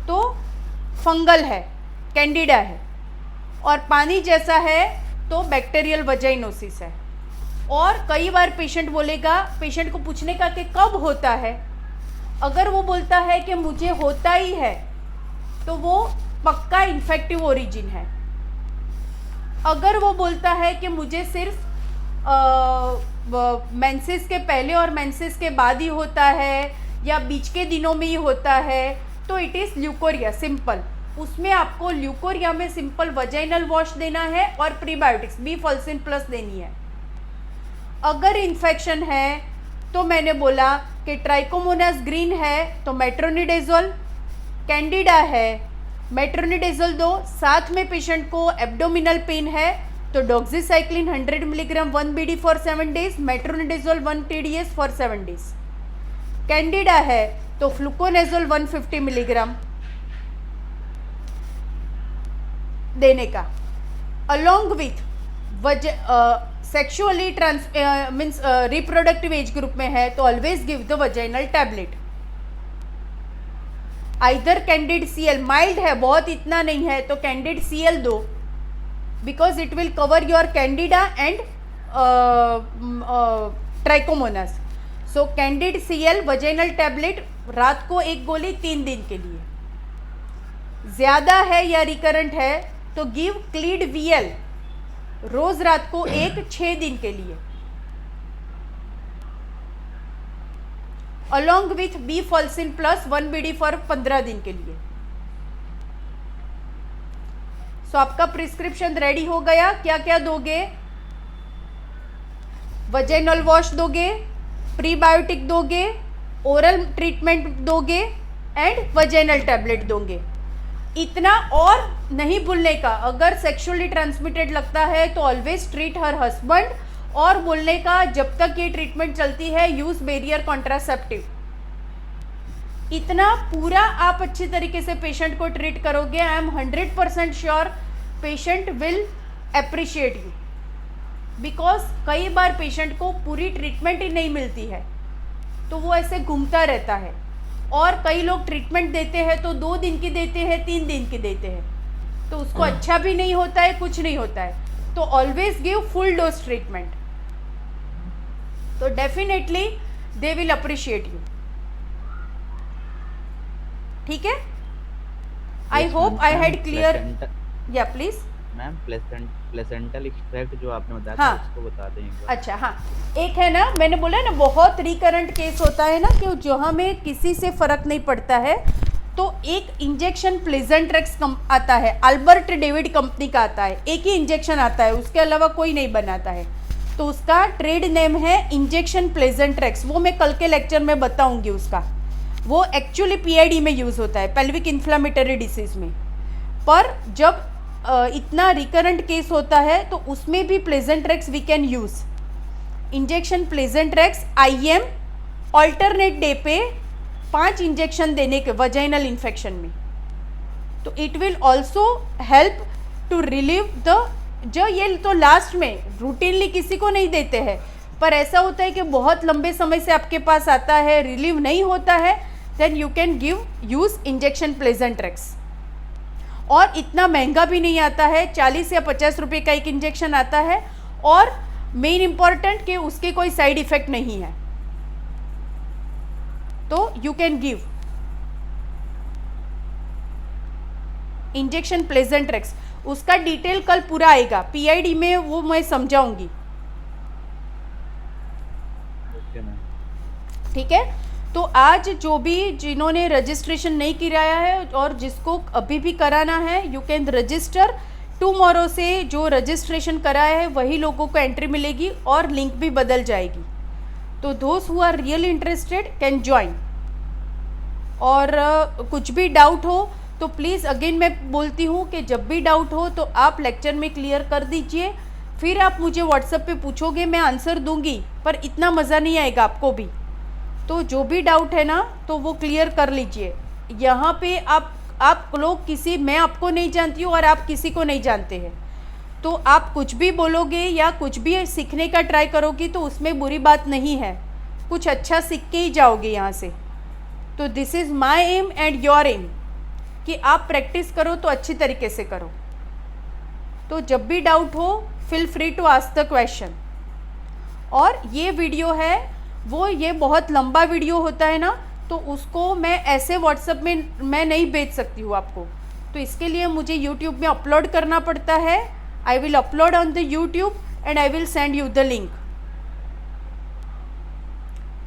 तो फंगल है, कैंडिडा है। और पानी जैसा है तो बैक्टीरियल वजाइनोसिस है। और कई बार पेशेंट बोलेगा, पेशेंट को पूछने का कि कब होता है, अगर वो बोलता है कि मुझे होता ही है तो वो पक्का इन्फेक्टिव ओरिजिन है। अगर वो बोलता है कि मुझे सिर्फ मेंसेस के पहले और मेंसेस के बाद ही होता है या बीच के दिनों में ही होता है, तो इट इज़ ल्यूकोरिया सिंपल। उसमें आपको ल्यूकोरिया में सिंपल वजाइनल वॉश देना है और प्रीबायोटिक्स बी फॉल्सिन प्लस देनी है। अगर इन्फेक्शन है तो मैंने बोला कि ट्राइकोमोनास ग्रीन है तो मेट्रोनिडेजोल, कैंडिडा है मेट्रोनिडेजोल दो। साथ में पेशेंट को एब्डोमिनल पेन है तो doxycycline 100 milligram 1 BD for 7 days, metronidazole 1 TDS for 7 days. Candida है तो फ्लूकोनेजोल 150 मिलीग्राम देने का। Along with sexually means reproductive age group में है तो always give the vaginal tablet. Either Candid CL, mild है बहुत इतना नहीं है तो कैंडिड CL दो, because it will cover your candida and trichomonas. So Candid CL vaginal tablet रात को 1 गोली 3 दिन के लिए। ज़्यादा है या रिकरेंट है तो गिव क्लीड VL रोज रात को 6 दिन के लिए, along with B फॉल्सिन plus 1 BD for 15 दिन के लिए। सो आपका प्रिस्क्रिप्शन रेडी हो गया। क्या क्या दोगे? वजाइनल वॉश दोगे, प्रीबायोटिक दोगे, ओरल ट्रीटमेंट दोगे एंड वजाइनल टैबलेट दोगे। इतना और नहीं भूलने का, अगर सेक्सुअली ट्रांसमिटेड लगता है तो ऑलवेज ट्रीट हर हस्बैंड, और बोलने का जब तक ये ट्रीटमेंट चलती है यूज बैरियर कॉन्ट्रासेप्टिव। इतना पूरा आप अच्छी तरीके से पेशेंट को ट्रीट करोगे, I am 100% sure patient will appreciate you. Because कई बार पेशेंट को पूरी ट्रीटमेंट ही नहीं मिलती है तो वो ऐसे घूमता रहता है, और कई लोग ट्रीटमेंट देते हैं तो 2 दिन की देते हैं, 3 दिन की देते हैं, तो उसको अच्छा भी नहीं होता है, कुछ नहीं होता है। तो always give full dose treatment, तो definitely they will appreciate you. ठीक है, I hope I had clear. Yeah please ma'am, placental extract जो आपने बताया हाँ, था उसको बता दें एक बार। अच्छा हाँ, एक है ना, मैंने बोला ना बहुत रिकरेंट केस होता है ना कि जो हमें किसी से फ़र्क नहीं पड़ता है, तो एक इंजेक्शन प्लेजेंट्रेक्स आता है, अल्बर्ट डेविड कंपनी का आता है, एक ही इंजेक्शन आता है, उसके अलावा कोई नहीं बनाता है, तो उसका ट्रेड नेम है इंजेक्शन प्लेजेंट्रेक्स। वो मैं कल के लेक्चर में बताऊंगी उसका। वो एक्चुअली PID में यूज़ होता है, पेल्विक इन्फ्लामेटरी डिसीज़ में। पर जब इतना रिकरेंट केस होता है तो उसमें भी Placentrex we can use. Injection Placentrex IM alternate day पे 5 इंजेक्शन देने के वजाइनल इन्फेक्शन में, तो it will also help to relieve the, जो ये तो लास्ट में रूटीनली किसी को नहीं देते हैं, पर ऐसा होता है कि बहुत लंबे समय से आपके पास आता है, रिलीव नहीं होता है, then you can use injection Placentrex. और इतना महंगा भी नहीं आता है, 40 या 50 रुपये का एक इंजेक्शन आता है, और मेन इंपॉर्टेंट कि उसके कोई साइड इफ़ेक्ट नहीं है, तो यू कैन गिव इंजेक्शन प्लेजेंट्रेक्स। उसका डिटेल कल पूरा आएगा, PID में वो मैं समझाऊंगी। ठीक है। तो आज जो भी जिन्होंने रजिस्ट्रेशन नहीं कराया है और जिसको अभी भी कराना है, यू कैन रजिस्टर। टुमारो से जो रजिस्ट्रेशन कराया है वही लोगों को एंट्री मिलेगी और लिंक भी बदल जाएगी। तो दोस्त who are really interested can join. और कुछ भी डाउट हो तो प्लीज़ अगेन मैं बोलती हूँ कि जब भी डाउट हो तो आप लेक्चर में क्लियर कर दीजिए, फिर आप मुझे व्हाट्सएप पे पूछोगे, मैं आंसर दूंगी, पर इतना मज़ा नहीं आएगा आपको भी। तो जो भी डाउट है ना तो वो क्लियर कर लीजिए। यहाँ पे आप लोग किसी, मैं आपको नहीं जानती हूँ और आप किसी को नहीं जानते हैं, तो आप कुछ भी बोलोगे या कुछ भी सीखने का ट्राई करोगी तो उसमें बुरी बात नहीं है, कुछ अच्छा सीख के ही जाओगे यहाँ से। तो this is my aim and your aim कि आप प्रैक्टिस करो तो अच्छी तरीके से करो। तो जब भी डाउट हो feel free to ask the question. और ये वीडियो है वो, ये बहुत लंबा वीडियो होता है ना, तो उसको मैं ऐसे व्हाट्सएप में मैं नहीं भेज सकती हूँ आपको, तो इसके लिए मुझे यूट्यूब में अपलोड करना पड़ता है। आई will upload on the YouTube and I will send you the link.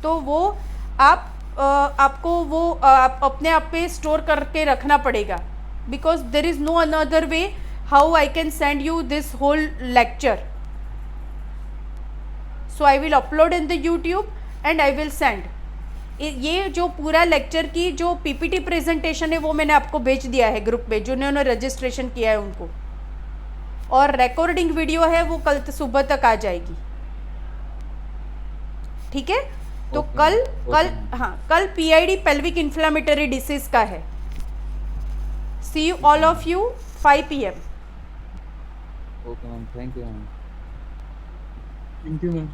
तो वो आपको वो आप अपने आप पे स्टोर करके रखना पड़ेगा, because there is no another way how I can send you this whole lecture. So I will upload in the YouTube and I will send. ये जो पूरा लेक्चर की जो पीपीटी प्रेजेंटेशन है वो मैंने आपको भेज दिया है ग्रुप में, जिन्होंने रजिस्ट्रेशन किया है उनको। और रिकॉर्डिंग वीडियो है वो कल सुबह तक आ जाएगी, ठीक है। तो कल पीआईडी पेल्विक इन्फ्लेमेटरी डिसीज का है। See you all of you 5 PM। Okay ma'am, thank you ma'am. Thank you ma'am.